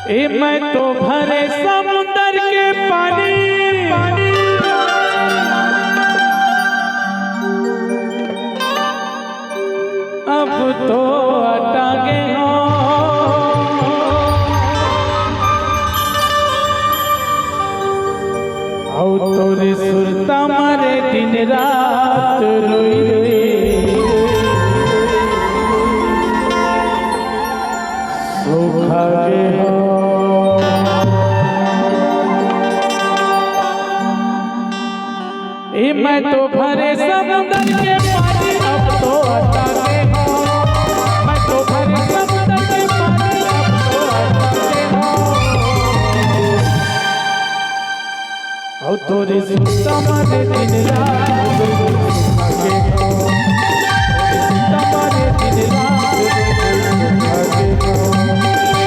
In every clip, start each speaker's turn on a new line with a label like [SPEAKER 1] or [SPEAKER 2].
[SPEAKER 1] ए मैं तो भरे समुंदर के पानी अब तो अटांगे हो औ तोरे सुरता मारे दिन रात रोई रोई सुखागे हो। ए मैं तो भरे समुंदर के पानी अब तो अटांगे हो। मैं तो भरे समुंदर के पानी अब तो अटांगे हो। औ तोरे सुरता मारे दिन रात सुखागे हो। सुरता मारे दिन रात सुखागे हो।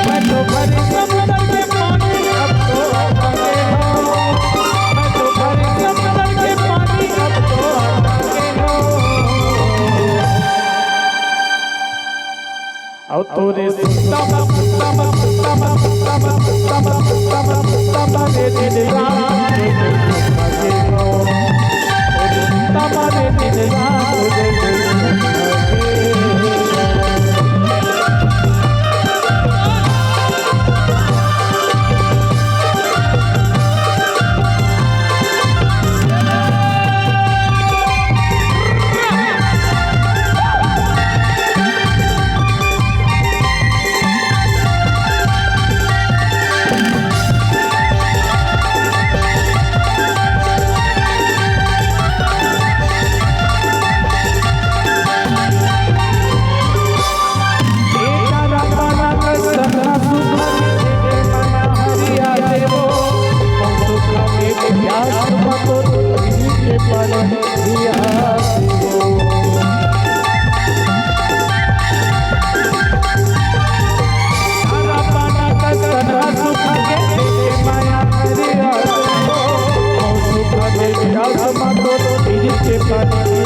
[SPEAKER 1] मैं तो भरे समुंदर के पानी अब तो अटांगे हो। मैं तो भरे समुंदर के पानी अब तो अटांगे हो। औ तोरे सुरता मारे दिन रात सुखागे हो। सुरता मारे दिन रात सुखागे के पानी